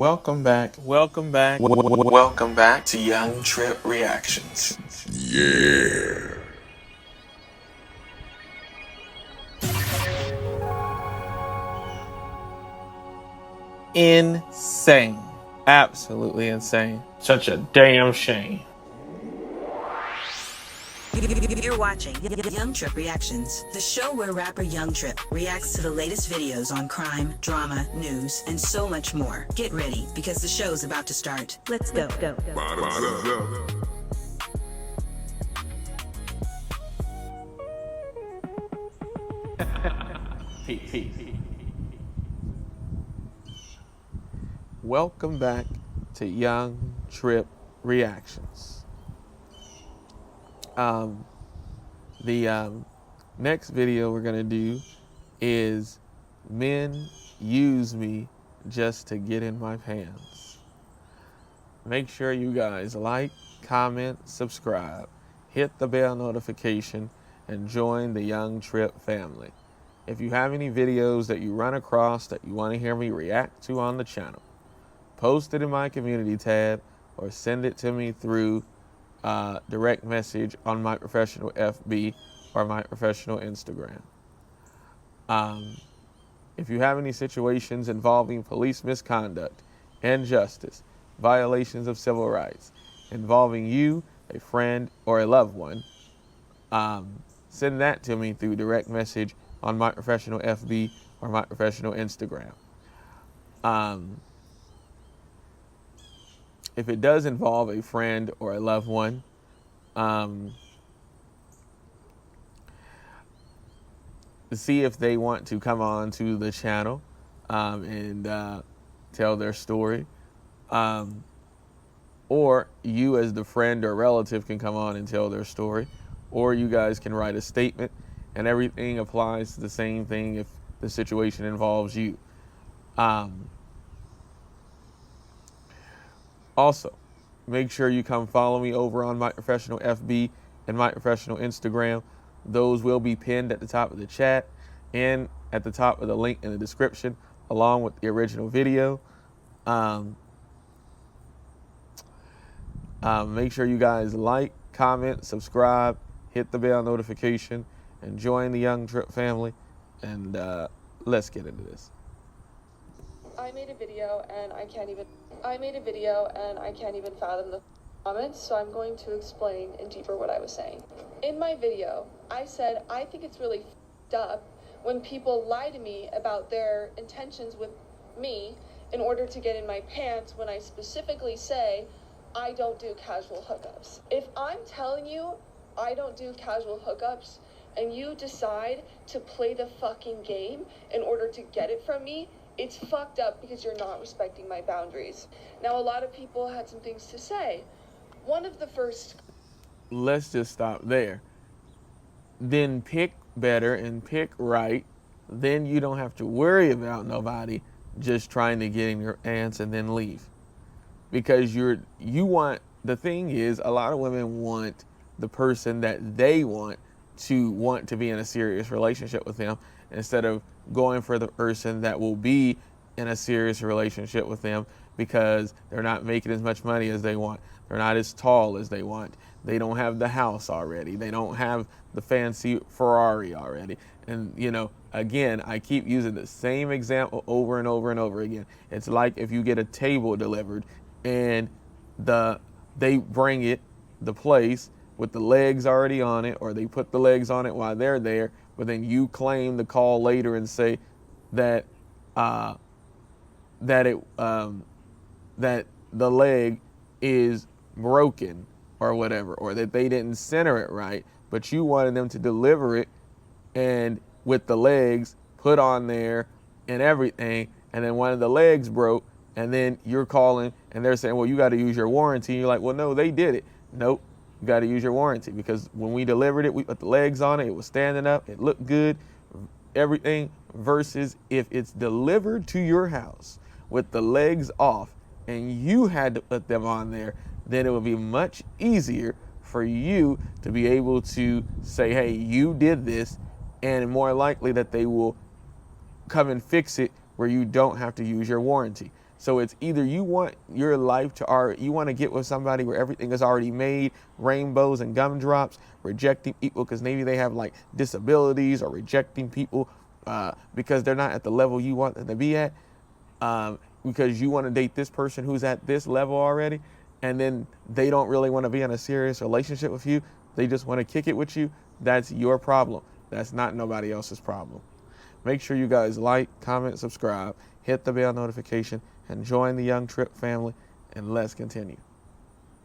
Welcome back. Welcome back to Young Tripp Reactions. Yeah. Insane. Absolutely insane. Such a damn shame. You're watching Young Tripp Reactions, the show where rapper Young Tripp reacts to the latest videos on crime, drama, news, and so much more. Get ready, because the show's about to start. Let's go. Welcome back to Young Tripp Reactions. The next video we're gonna do is men use me just to get in my pants. Make sure you guys like, comment, subscribe, hit the bell notification, and join the Young Tripp family. If you have any videos that you run across that you want to hear me react to on the channel, post it in my community tab or send it to me through direct message on my professional FB or my professional Instagram. If you have any situations involving police misconduct, injustice, violations of civil rights, involving you, a friend, or a loved one, send that to me through direct message on my professional FB or my professional Instagram. If it does involve a friend or a loved one, see if they want to come on to the channel and tell their story. Or you as the friend or relative can come on and tell their story. Or you guys can write a statement, and everything applies to the same thing if the situation involves you. Also, make sure you come follow me over on my professional FB and my professional Instagram. Those will be pinned at the top of the chat and at the top of the link in the description, along with the original video. Make sure you guys like, comment, subscribe, hit the bell notification, and join the Young Tripp family. And let's get into this. I made a video and I can't even fathom the comments, so I'm going to explain in deeper what I was saying. In my video, I said I think it's really f***ed up when people lie to me about their intentions with me in order to get in my pants, when I specifically say I don't do casual hookups. If I'm telling you I don't do casual hookups and you decide to play the fucking game in order to get it from me, it's fucked up because you're not respecting my boundaries. Now, a lot of people had some things to say. One of the first... Let's just stop there. Then pick better and pick right. Then you don't have to worry about nobody just trying to get in your pants and then leave. Because the thing is, a lot of women want the person that they want to be in a serious relationship with them, instead of going for the person that will be in a serious relationship with them, because they're not making as much money as they want. They're not as tall as they want. They don't have the house already. They don't have the fancy Ferrari already. And, again, I keep using the same example over and over and over again. It's like if you get a table delivered and they bring the place with the legs already on it, or they put the legs on it while they're there, but then you claim the call later and say that that the leg is broken or whatever, or that they didn't center it right, but you wanted them to deliver it and with the legs put on there and everything, and then one of the legs broke, and then you're calling and they're saying, well, you got to use your warranty. You're like, well, no, they did it. Nope. You got to use your warranty, because when we delivered it, we put the legs on it. It was standing up. It looked good, everything. Versus if it's delivered to your house with the legs off and you had to put them on there, then it would be much easier for you to be able to say, hey, you did this, and more likely that they will come and fix it where you don't have to use your warranty. So it's either you want your life to, you want to get with somebody where everything is already made, rainbows and gumdrops, rejecting people because maybe they have like disabilities, or rejecting people because they're not at the level you want them to be at, because you want to date this person who's at this level already, and then they don't really want to be in a serious relationship with you. They just want to kick it with you. That's your problem. That's not nobody else's problem. Make sure you guys like, comment, subscribe, hit the bell notification, and join the Young Tripp family, and let's continue.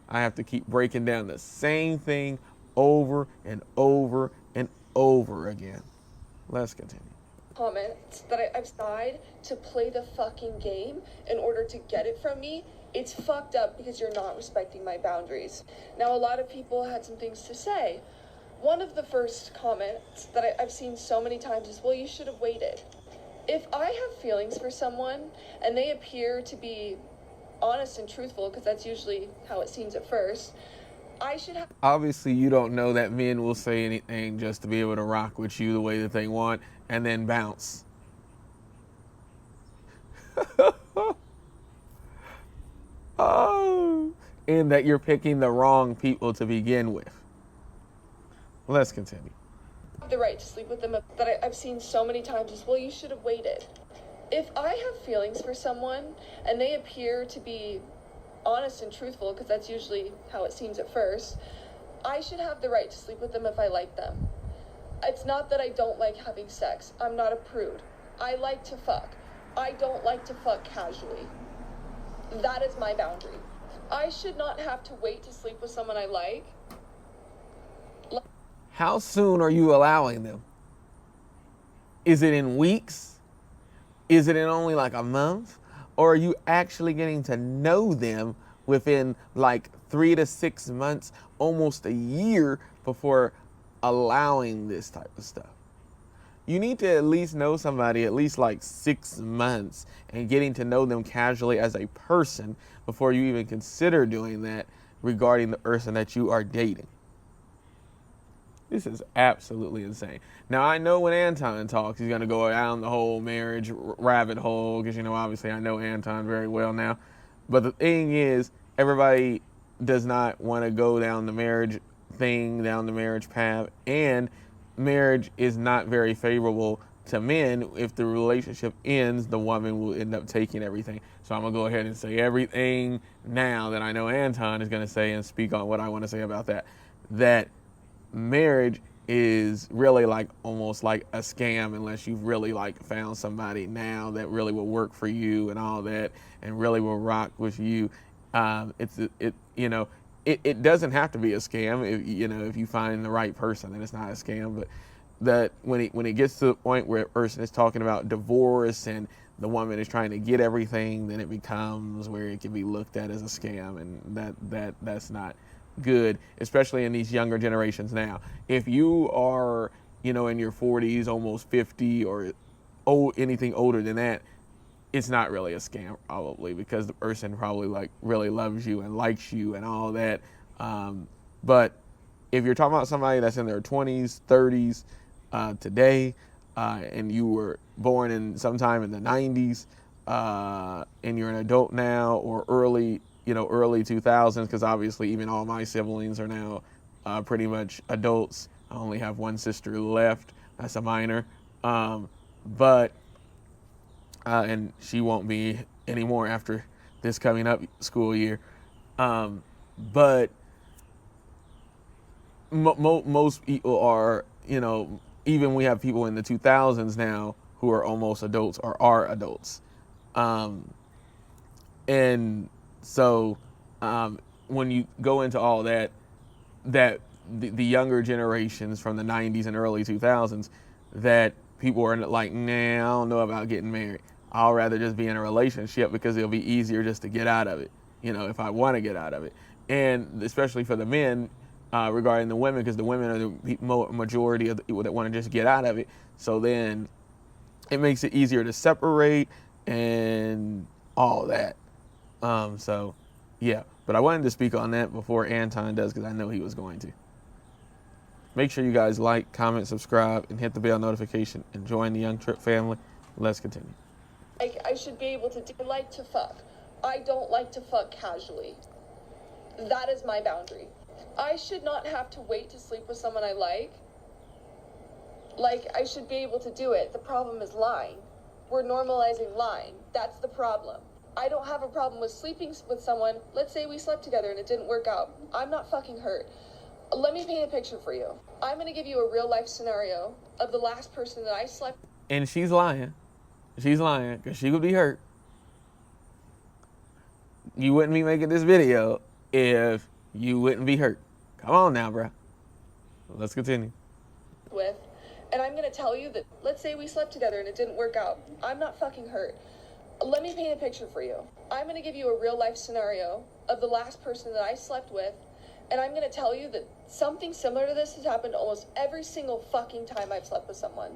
I have to keep breaking down the same thing over and over and over again. Let's continue. Comments that I've tried to play the fucking game in order to get it from me. It's fucked up because you're not respecting my boundaries. Now, a lot of people had some things to say. One of the first comments that I've seen so many times is, well, you should have waited. If I have feelings for someone and they appear to be honest and truthful, because that's usually how it seems at first, I should have... Obviously, you don't know that men will say anything just to be able to rock with you the way that they want and then bounce. Oh, and that you're picking the wrong people to begin with. Let's continue. The right to sleep with them that I've seen so many times is, well, you should have waited. If I have feelings for someone and they appear to be honest and truthful, because that's usually how it seems at first, I should have the right to sleep with them if I like them. It's not that I don't like having sex. I'm not a prude. I like to fuck. I don't like to fuck casually. That is my boundary. I should not have to wait to sleep with someone I like. How soon are you allowing them? Is it in weeks? Is it in only like a month? Or are you actually getting to know them within like 3 to 6 months, almost a year before allowing this type of stuff? You need to at least know somebody at least like 6 months and getting to know them casually as a person before you even consider doing that regarding the person that you are dating. This is absolutely insane. Now, I know when Anton talks, he's going to go down the whole marriage rabbit hole because, obviously I know Anton very well now. But the thing is, everybody does not want to go down the marriage thing, down the marriage path. And marriage is not very favorable to men. If the relationship ends, the woman will end up taking everything. So I'm going to go ahead and say everything now that I know Anton is going to say and speak on what I want to say about that. That marriage is really like almost like a scam unless you've really like found somebody now that really will work for you and all that and really will rock with you. It doesn't have to be a scam if you find the right person, then it's not a scam. But that when it gets to the point where a person is talking about divorce and the woman is trying to get everything, then it becomes where it can be looked at as a scam, and that's not good, especially in these younger generations now. If you are, in your 40s, almost 50, or anything older than that, it's not really a scam probably, because the person probably like really loves you and likes you and all that. But if you're talking about somebody that's in their 20s, 30s today, and you were born in sometime in the 90s, and you're an adult now, or early 2000s, because obviously even all my siblings are now pretty much adults. I only have one sister left. That's a minor. And she won't be anymore after this coming up school year. But most people are, even we have people in the 2000s now who are almost adults or are adults. And so when you go into all that the younger generations from the 90s and early 2000s, that people are like, nah, I don't know about getting married. I'll rather just be in a relationship because it'll be easier just to get out of it, if I want to get out of it. And especially for the men, regarding the women, because the women are the majority of the people that want to just get out of it. So then it makes it easier to separate and all that. So yeah, but I wanted to speak on that before Anton does, because I know he was going to. Make sure you guys like, comment, subscribe, and hit the bell notification and join the Young Tripp family. Let's continue. I should be able to like to fuck. I don't like to fuck casually. That is my boundary. I should not have to wait to sleep with someone I like. Like, I should be able to do it. The problem is lying. We're normalizing lying. That's the problem. I don't have a problem with sleeping with someone. Let's say we slept together and it didn't work out. I'm not fucking hurt. Let me paint a picture for you. I'm going to give you a real life scenario of the last person that I slept. And she's lying. She's lying because she would be hurt. You wouldn't be making this video if you wouldn't be hurt. Come on now, bro. Let's continue. With, and I'm going to tell you that, let's say we slept together and it didn't work out. I'm not fucking hurt. Let me paint a picture for you. I'm going to give you a real life scenario of the last person that I slept with, and I'm going to tell you that something similar to this has happened almost every single fucking time I've slept with someone.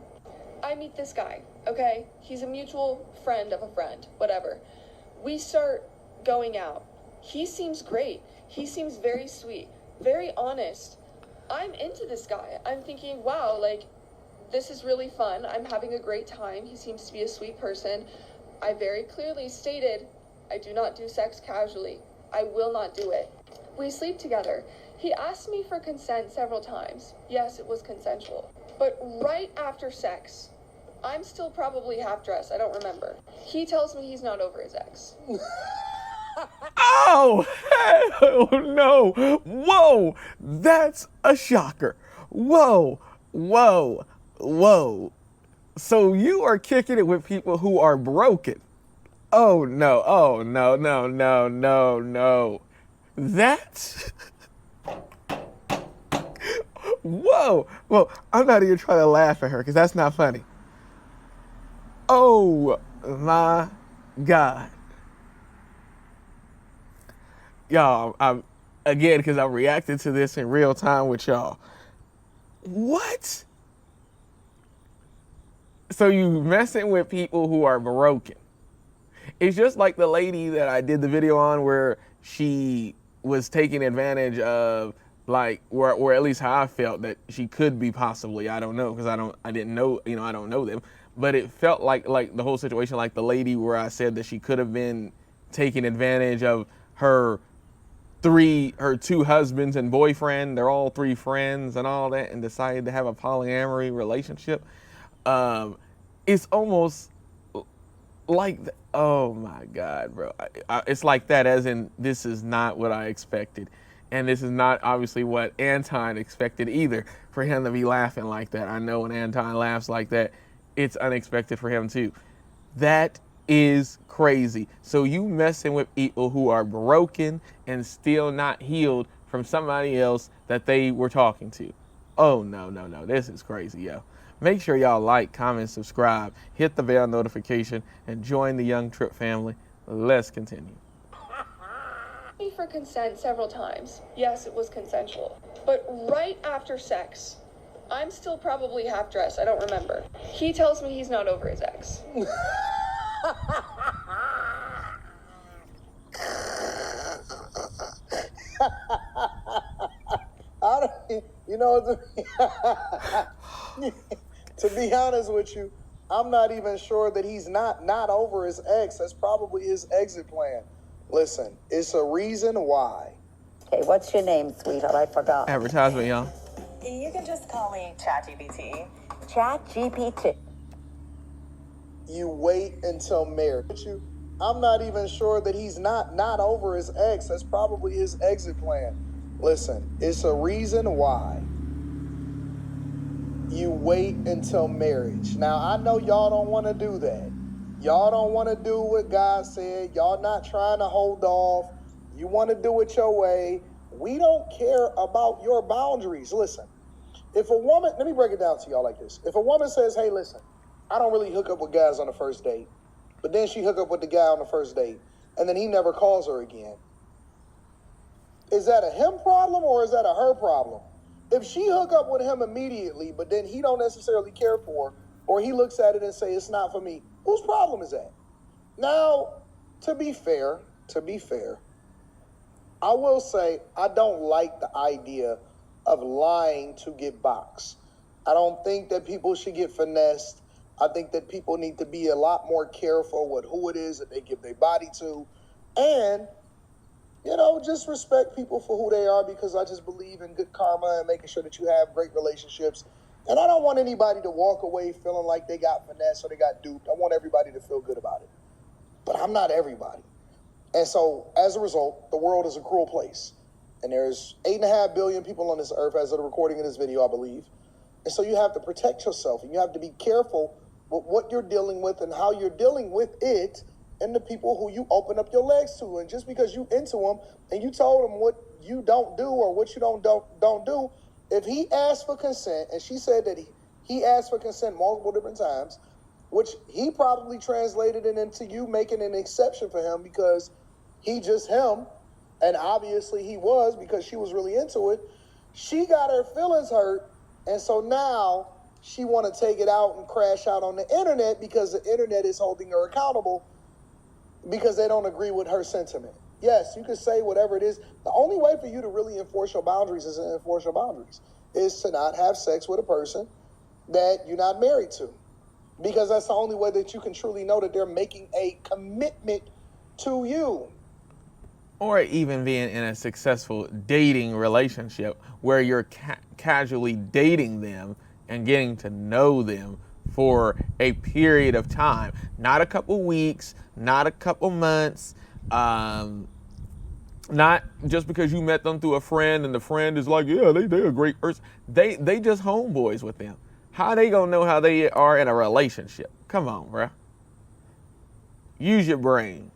I meet this guy, okay? He's a mutual friend of a friend, whatever. We start going out. He seems great. He seems very sweet, very honest. I'm into this guy. I'm thinking, wow, like, this is really fun. I'm having a great time. He seems to be a sweet person. I very clearly stated, I do not do sex casually. I will not do it. We sleep together. He asked me for consent several times. Yes, it was consensual. But right after sex, I'm still probably half dressed. I don't remember. He tells me he's not over his ex. Oh, hell no. Whoa, that's a shocker. Whoa, whoa, whoa. So you are kicking it with people who are broken. Oh no, no. That's, whoa. Well, I'm not even trying to laugh at her because that's not funny. Oh my God. Y'all, I'm again, because I'm reacting to this in real time with y'all. What? So you messing with people who are broken. It's just like the lady that I did the video on where she was taking advantage of, like, or at least how I felt that she could be possibly, I don't know, because I didn't know, I don't know them, but it felt like the whole situation, like the lady where I said that she could have been taking advantage of her two husbands and boyfriend, they're all three friends and all that, and decided to have a polyamory relationship. It's almost like, oh my God, bro. It's like that, as in, this is not what I expected. And this is not obviously what Anton expected either, for him to be laughing like that. I know when Anton laughs like that, it's unexpected for him too. That is crazy. So you messing with people who are broken and still not healed from somebody else that they were talking to. Oh no, this is crazy, yo. Make sure y'all like, comment, subscribe, hit the bell notification, and join the Young Tripp family. Let's continue. For consent several times. Yes, it was consensual. But right after sex, I'm still probably half dressed. I don't remember. He tells me he's not over his ex. To be honest with you, I'm not even sure that he's not over his ex. That's probably his exit plan. Listen, it's a reason why. Okay, what's your name, sweetheart? I forgot. Advertisement, y'all. You can just call me ChatGPT. ChatGPT. You wait until marriage. I'm not even sure that he's not over his ex. That's probably his exit plan. Listen, it's a reason why you wait until marriage. Now, I know y'all don't want to do that. Y'all don't want to do what God said. Y'all not trying to hold off. You want to do it your way. We don't care about your boundaries. Listen, if a woman, let me break it down to y'all like this. If a woman says, hey, listen, I don't really hook up with guys on the first date, but then she hook up with the guy on the first date, and then he never calls her again. Is that a him problem or is that a her problem? If she hook up with him immediately, but then he don't necessarily care for her, or he looks at it and say, it's not for me, whose problem is that? Now, to be fair, I will say I don't like the idea of lying to get boxed. I don't think that people should get finessed. I think that people need to be a lot more careful with who it is that they give their body to. And, just respect people for who they are, because I just believe in good karma and making sure that you have great relationships. And I don't want anybody to walk away feeling like they got finessed or they got duped. I want everybody to feel good about it. But I'm not everybody. And so, as a result, the world is a cruel place. And there's 8.5 billion people on this earth as of the recording of this video, I believe. And so you have to protect yourself, and you have to be careful with what you're dealing with and how you're dealing with it and the people who you open up your legs to. And just because you into them and you told them what you don't do or what you don't do, if he asked for consent, and she said that he asked for consent multiple different times, which he probably translated it into you making an exception for him because he just him, and obviously he was, because she was really into it. She got her feelings hurt, and so now she want to take it out and crash out on the internet because the internet is holding her accountable because they don't agree with her sentiment. Yes, you can say whatever it is. The only way for you to really enforce your boundaries is to not have sex with a person that you're not married to, because that's the only way that you can truly know that they're making a commitment to you. Or even being in a successful dating relationship where you're casually dating them and getting to know them for a period of time. Not a couple weeks, not a couple months, not just because you met them through a friend and the friend is like, yeah, they're a great person. They just homeboys with them. How they gonna know how they are in a relationship? Come on, bro. Use your brain.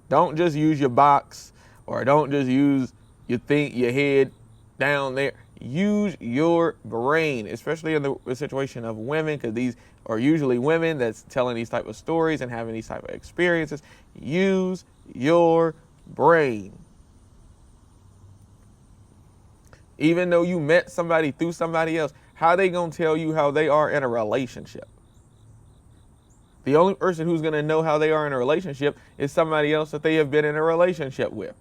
Don't just use your box, or don't just use your head down there. Use your brain, especially in the situation of women, because these are usually women that's telling these type of stories and having these type of experiences. Use your brain. Even though you met somebody through somebody else, how they gonna tell you how they are in a relationship? The only person who's going to know how they are in a relationship is somebody else that they have been in a relationship with.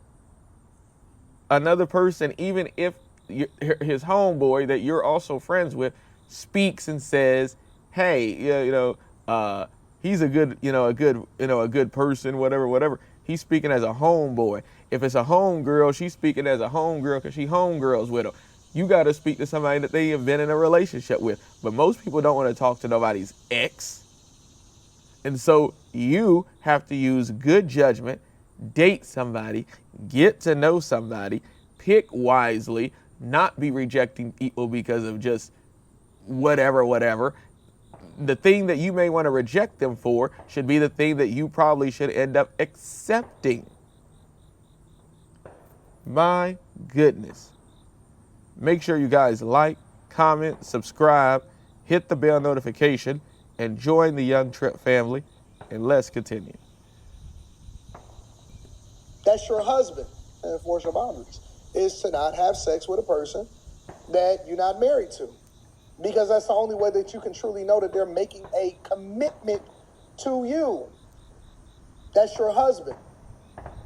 Another person, even if his homeboy that you're also friends with speaks and says, hey, he's a good person, whatever. He's speaking as a homeboy. If it's a homegirl, she's speaking as a homegirl because she homegirls with him. You got to speak to somebody that they have been in a relationship with. But most people don't want to talk to nobody's ex. And so you have to use good judgment, date somebody, get to know somebody, pick wisely, not be rejecting people because of just whatever. The thing that you may want to reject them for should be the thing that you probably should end up accepting. My goodness. Make sure you guys like, comment, subscribe, hit the bell notification, and join the Young Tripp family, and let's continue. That's your husband, and enforce your boundaries, is to not have sex with a person that you're not married to, because that's the only way that you can truly know that they're making a commitment to you. That's your husband,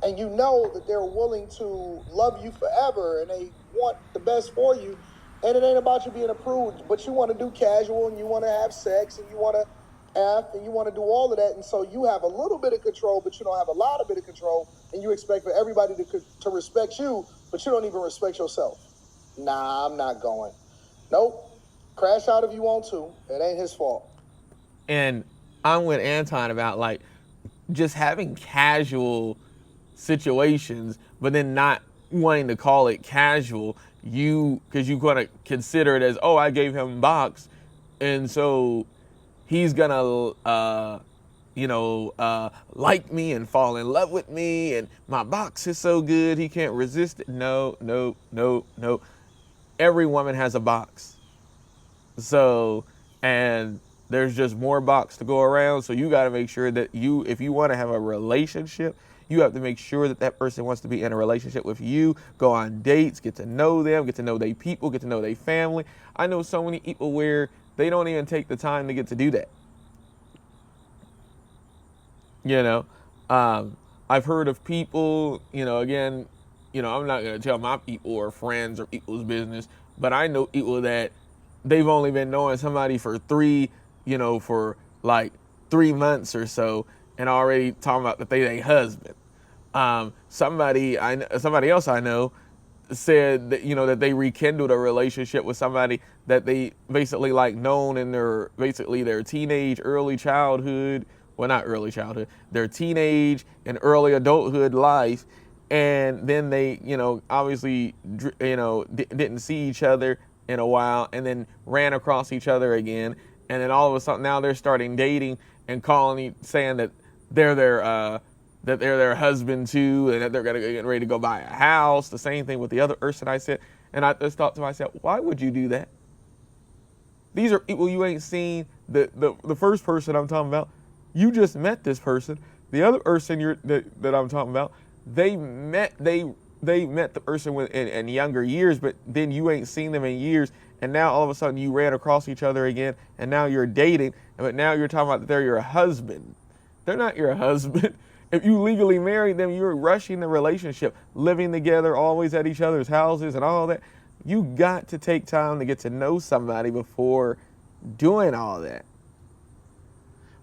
and you know that they're willing to love you forever, and they want the best for you. And it ain't about you being a prude, but you want to do casual, and you want to have sex, and you want to F, and you want to do all of that. And so you have a little bit of control, but you don't have a lot of bit of control, and you expect for everybody to respect you, but you don't even respect yourself. Nah, I'm not going. Nope. Crash out if you want to. It ain't his fault. And I'm with Anton about just having casual situations, but then not wanting to call it casual. Because you're going to consider it as, oh, I gave him box, and so he's going to, like me and fall in love with me, and my box is so good he can't resist it. No. Every woman has a box. So, and there's just more box to go around, so you got to make sure that if you want to have a relationship, you have to make sure that that person wants to be in a relationship with you, go on dates, get to know them, get to know their people, get to know their family. I know so many people where they don't even take the time to get to do that. I've heard of people, I'm not going to tell my people or friends or people's business, but I know people that they've only been knowing somebody for 3 months or so, and already talking about that they husband. Somebody else I know said that, you know, that they rekindled a relationship with somebody that they basically like known in their teenage, early childhood, well, not early childhood, their teenage and early adulthood life. And then they, you know, obviously, you know, didn't see each other in a while, and then ran across each other again. And then all of a sudden now they're starting dating and saying that they're their husband too, and that they're gonna get ready to go buy a house. The same thing with the other person I said. And I just thought to myself, why would you do that? These are people you ain't seen. The first person I'm talking about, you just met this person. The other person that I'm talking about, they met the person in younger years, but then you ain't seen them in years, and now all of a sudden you ran across each other again, and now you're dating, but now you're talking about that they're your husband. They're not your husband. If you legally married them, you're rushing the relationship, living together, always at each other's houses and all that. You got to take time to get to know somebody before doing all that.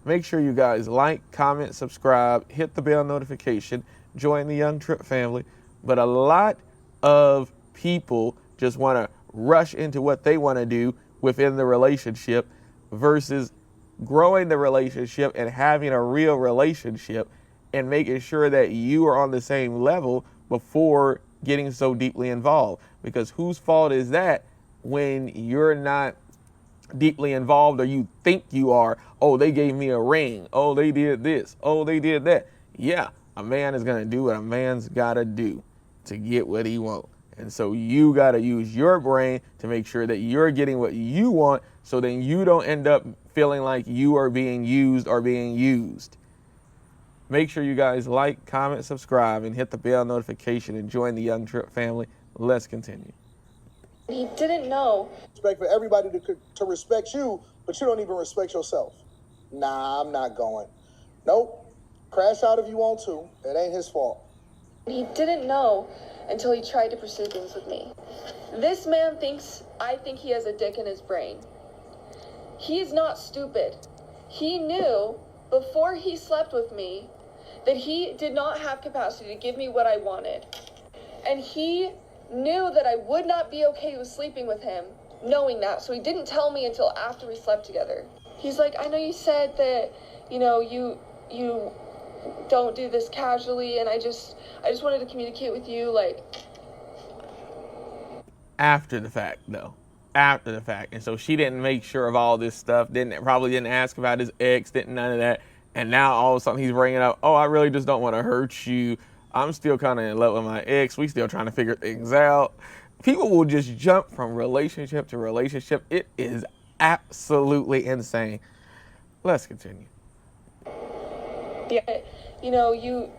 Make sure you guys like, comment, subscribe, hit the bell notification, join the Young Tripp family. But a lot of people just want to rush into what they want to do within the relationship versus growing the relationship and having a real relationship and making sure that you are on the same level before getting so deeply involved. Because whose fault is that when you're not deeply involved, or you think you are? Oh, they gave me a ring. Oh, they did this. Oh, they did that. Yeah, a man is going to do what a man's got to do to get what he wants. And so you got to use your brain to make sure that you're getting what you want, so then you don't end up feeling like you are being used or being used. Make sure you guys like, comment, subscribe, and hit the bell notification and join the Young Tripp family. Let's continue. He didn't know. Respect for everybody to respect you, but you don't even respect yourself. Nah, I'm not going. Nope. Crash out if you want to. It ain't his fault. He didn't know until he tried to pursue things with me. This man thinks I think he has a dick in his brain. He's not stupid. He knew before he slept with me that he did not have capacity to give me what I wanted. And he knew that I would not be okay with sleeping with him, knowing that. So he didn't tell me until after we slept together. He's like, I know you said that, you know, you don't do this casually, and I just wanted to communicate with you, like. After the fact, though. After the fact. And so she didn't make sure of all this stuff, probably didn't ask about his ex, didn't none of that. And now all of a sudden he's bringing up, oh, I really just don't want to hurt you. I'm still kind of in love with my ex. We still trying to figure things out. People will just jump from relationship to relationship. It is absolutely insane. Let's continue. Yeah, you know, you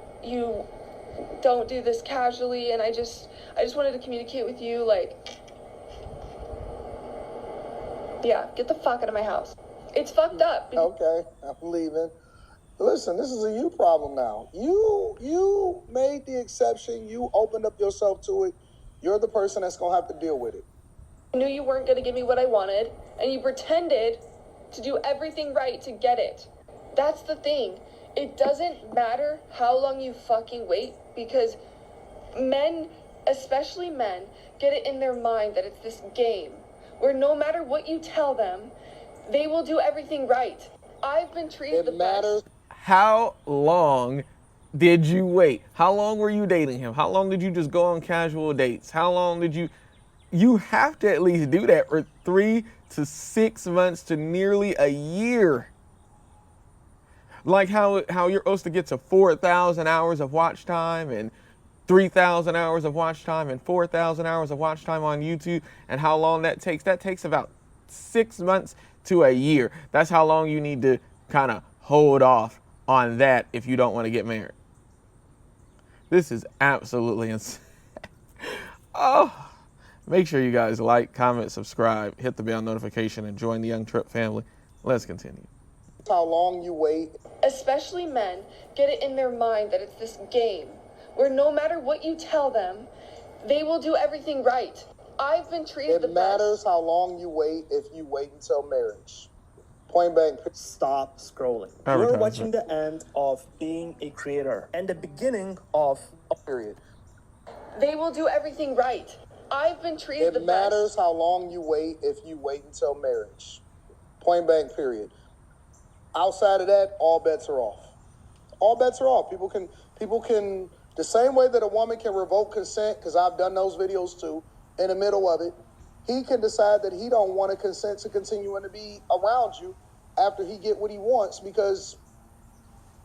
don't do this casually, and I just wanted to communicate with you, like. Yeah, get the fuck out of my house. It's fucked up. Okay, I'm leaving. Listen, this is a you problem now. You made the exception. You opened up yourself to it. You're the person that's going to have to deal with it. I knew you weren't going to give me what I wanted, and you pretended to do everything right to get it. That's the thing. It doesn't matter how long you fucking wait, because men, especially men, get it in their mind that it's this game where no matter what you tell them, they will do everything right. I've been treated the best. How long did you wait? How long were you dating him? How long did you just go on casual dates? How long did you have to at least do that for 3 to 6 months to nearly a year. Like how you're supposed to get to 4,000 hours of watch time and 3,000 hours of watch time and 4,000 hours of watch time on YouTube, and how long that takes. That takes about 6 months to a year. That's how long you need to kind of hold off on that if you don't want to get married. This is absolutely insane. Oh, make sure you guys like, comment, subscribe, hit the bell notification, and join the Young Tripp family. Let's continue. How long you wait. Especially men get it in their mind that it's this game where no matter what you tell them, they will do everything right. I've been treated the best. It matters how long you wait if you wait until marriage. Point blank. Stop scrolling. You're Advertisement. watching the end of being a creator and the beginning of a period. They will do everything right. I've been treated the It best. matters how long you wait if you wait until marriage. Point blank, period. Outside of that, all bets are off. All bets are off. People can, the same way that a woman can revoke consent, because I've done those videos too, in the middle of it, he can decide that he don't want to consent to continuing to be around you after he get what he wants because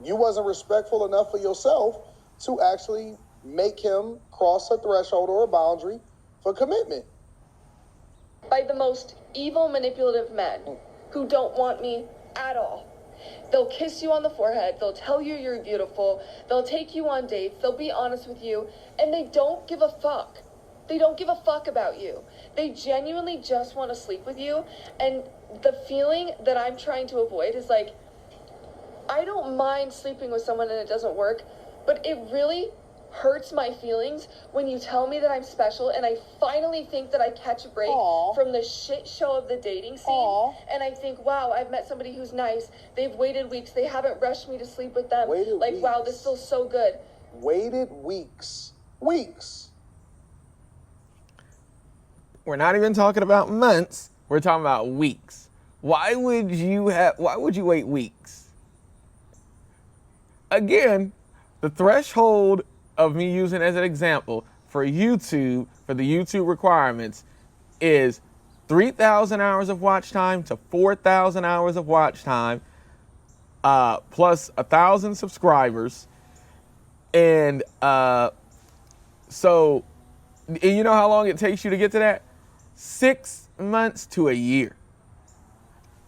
you wasn't respectful enough for yourself to actually make him cross a threshold or a boundary for commitment. By the most evil, manipulative men who don't want me at all. They'll kiss you on the forehead. They'll tell you you're beautiful. They'll take you on dates. They'll be honest with you. And they don't give a fuck. They don't give a fuck about you. They genuinely just want to sleep with you. And the feeling that I'm trying to avoid is like, I don't mind sleeping with someone and it doesn't work, but it really hurts my feelings when you tell me that I'm special and I finally think that I catch a break from the shit show of the dating scene. And I think, wow, I've met somebody who's nice. They've waited weeks. They haven't rushed me to sleep with them. Wow, this feels so good. Waited weeks. Weeks. We're not even talking about months. We're talking about weeks. Why would you wait weeks? Again, the threshold of me using as an example for YouTube, for the YouTube requirements, is 3,000 hours of watch time to 4,000 hours of watch time, plus 1,000 subscribers. And so, and you know how long it takes you to get to that? 6 months to a year.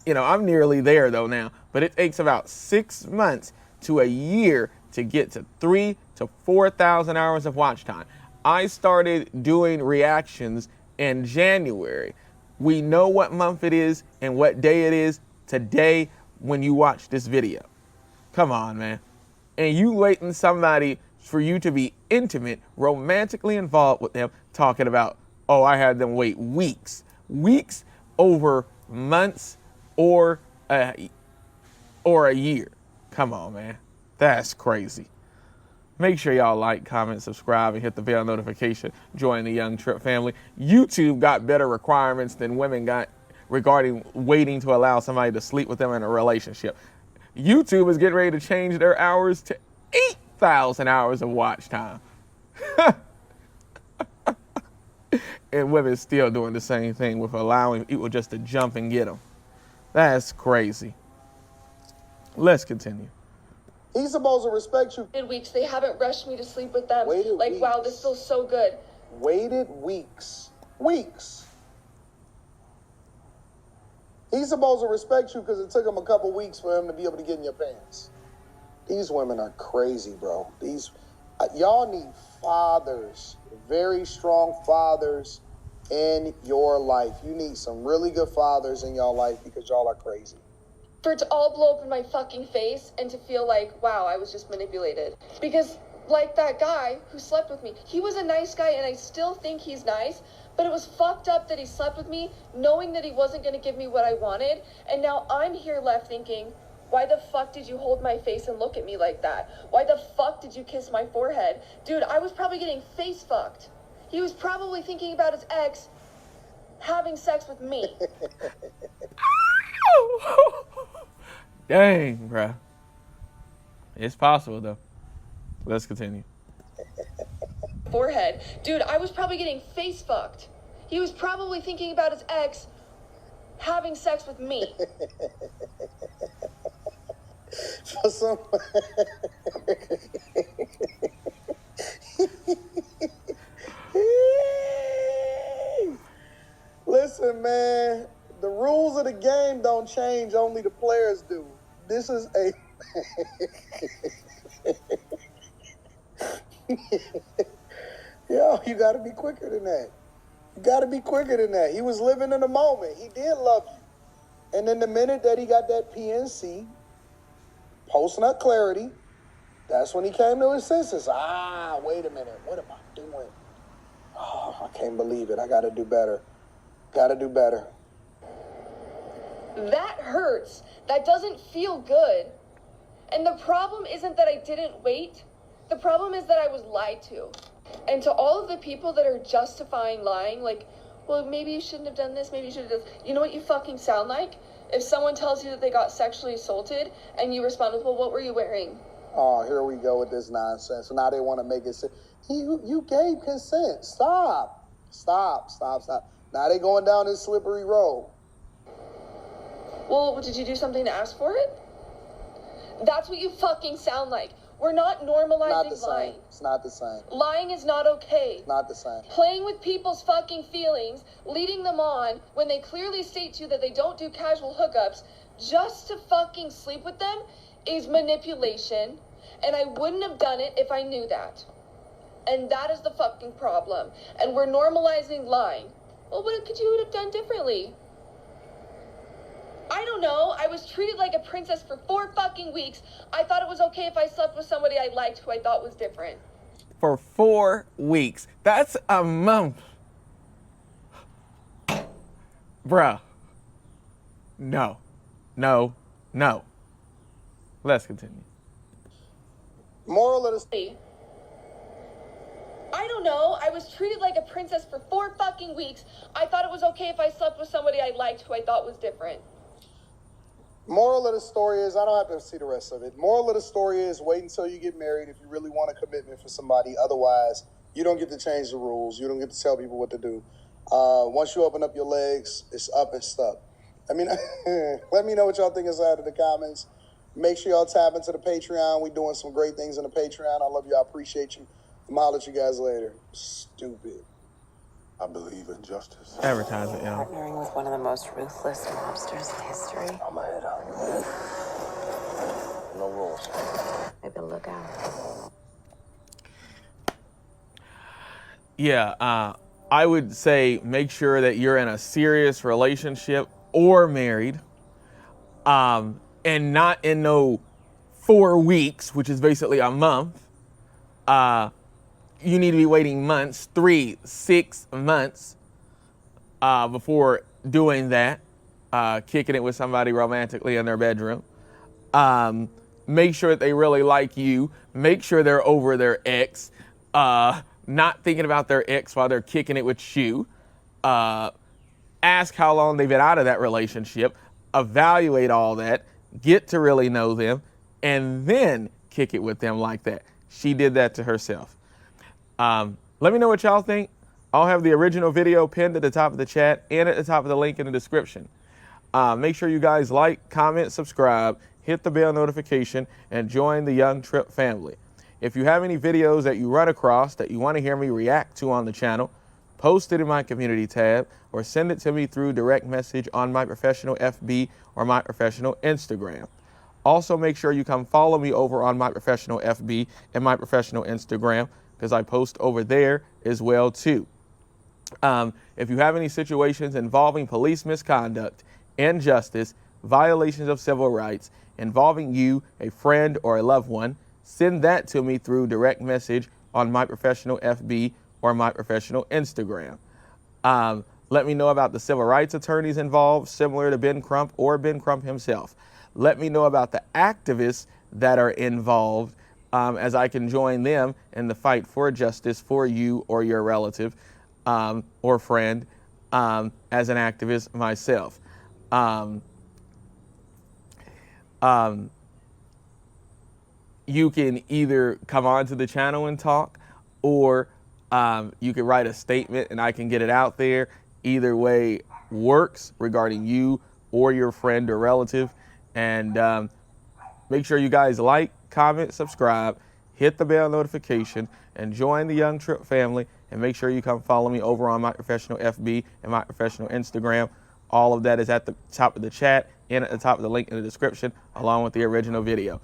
You know, I'm nearly there though now, but it takes about 6 months to a year to get to 3,000 to 4,000 hours of watch time. I started doing reactions in January. We know what month it is and what day it is today when you watch this video. Come on, man. And you waiting somebody for you to be intimate, romantically involved with them, talking about, oh, I had them wait weeks. Weeks over months or a year. Come on, man. That's crazy. Make sure y'all like, comment, subscribe, and hit the bell notification. Join the Young Tripp family. YouTube got better requirements than women got regarding waiting to allow somebody to sleep with them in a relationship. YouTube is getting ready to change their hours to 8,000 hours of watch time. And women still doing the same thing with allowing people just to jump and get them. That's crazy. Let's continue. He's supposed to respect you. In weeks, they haven't rushed me to sleep with them. Waited wow, weeks. this feels so good. Waited weeks. Weeks. He's supposed to respect you because it took him a couple weeks for him to be able to get in your pants. These women are crazy, bro. Y'all need fathers, very strong fathers in your life. You need some really good fathers in your life because y'all are crazy. For it to all blow up in my fucking face and to feel like, wow, I was just manipulated. Because like that guy who slept with me, he was a nice guy and I still think he's nice, but it was fucked up that he slept with me knowing that he wasn't going to give me what I wanted. And now I'm here left thinking, why the fuck did you hold my face and look at me like that? Why the fuck did you kiss my forehead? Dude, I was probably getting face fucked. He was probably thinking about his ex having sex with me. Dang, bruh. It's possible, though. Let's continue. Forehead. Dude, I was probably getting face fucked. He was probably thinking about his ex having sex with me. For some... Listen, man, the rules of the game don't change, only the players do. This is a... Yo, you gotta be quicker than that. You gotta be quicker than that. He was living in the moment. He did love you. And then the minute that he got that PNC, post-nut clarity, that's when he came to his senses. Wait a minute. What am I doing? Oh, I can't believe it. I gotta do better. Gotta do better. That hurts. That doesn't feel good. And the problem isn't that I didn't wait. The problem is that I was lied to. And to all of the people that are justifying lying, like, well, maybe you shouldn't have done this, maybe you should have done this. You know what you fucking sound like? If someone tells you that they got sexually assaulted and you respond with, well, what were you wearing? Oh, here we go with this nonsense. So now they want to make it say, you gave consent. Stop. Now they going down this slippery road. Well, did you do something to ask for it? That's what you fucking sound like. We're not normalizing Not the same. lying. It's not the same. Lying is not okay. Not the same. Playing with people's fucking feelings, leading them on when they clearly state to you that they don't do casual hookups just to fucking sleep with them is manipulation. And I wouldn't have done it if I knew that. And that is the fucking problem. And we're normalizing lying. Well, what could you have done differently? I don't know. I was treated like a princess for 4 fucking weeks. I thought it was okay if I slept with somebody I liked who I thought was different. For 4 weeks. That's a month. Bruh. No. Let's continue. Moral of the story. I don't know. I was treated like a princess for 4 fucking weeks. I thought it was okay if I slept with somebody I liked who I thought was different. Moral of the story is, I don't have to see the rest of it. Moral of the story is, wait until you get married if you really want a commitment for somebody. Otherwise, you don't get to change the rules. You don't get to tell people what to do. Once you open up your legs, it's up and stuck. I mean, let me know what y'all think inside of the comments. Make sure y'all tap into the Patreon. We're doing some great things in the Patreon. I love you. I appreciate you. I'm gonna holler at you guys later. Stupid. I believe in justice. Advertising, you know. Partnering with one of the most ruthless mobsters in history. I'm gonna head out. No rules. Maybe look out. Yeah, I would say make sure that you're in a serious relationship or married, and not in no 4 weeks, which is basically a month. You need to be waiting months, 3-6 months, before doing that, kicking it with somebody romantically in their bedroom. Make sure that they really like you. Make sure they're over their ex, not thinking about their ex while they're kicking it with you. Ask how long they've been out of that relationship. Evaluate all that. Get to really know them, and then kick it with them like that. She did that to herself. Let me know what y'all think. I'll have the original video pinned at the top of the chat and at the top of the link in the description. Make sure you guys like, comment, subscribe, hit the bell notification, and join the Young Tripp family. If you have any videos that you run across that you want to hear me react to on the channel, post it in my community tab or send it to me through direct message on my professional FB or my professional Instagram. Also, make sure you come follow me over on my professional FB and my professional Instagram, because I post over there as well too. If you have any situations involving police misconduct, injustice, violations of civil rights, involving you, a friend, or a loved one, send that to me through direct message on my professional FB or my professional Instagram. Let me know about the civil rights attorneys involved, similar to Ben Crump or Ben Crump himself. Let me know about the activists that are involved, as I can join them in the fight for justice for you or your relative or friend, as an activist myself. You can either come onto the channel and talk, or you can write a statement and I can get it out there. Either way works regarding you or your friend or relative. And make sure you guys like, comment, subscribe, hit the bell notification, and join the Young Tripp family. And make sure you come follow me over on my professional FB and my professional Instagram. All of that is at the top of the chat and at the top of the link in the description, along with the original video.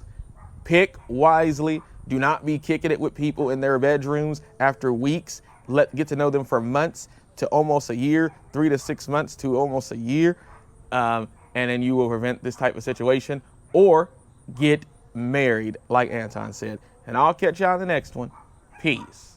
Pick wisely. Do not be kicking it with people in their bedrooms after weeks. Get to know them for months to almost a year, 3 to 6 months to almost a year. And then you will prevent this type of situation, or get married, like Anton said. And I'll catch y'all in the next one. Peace.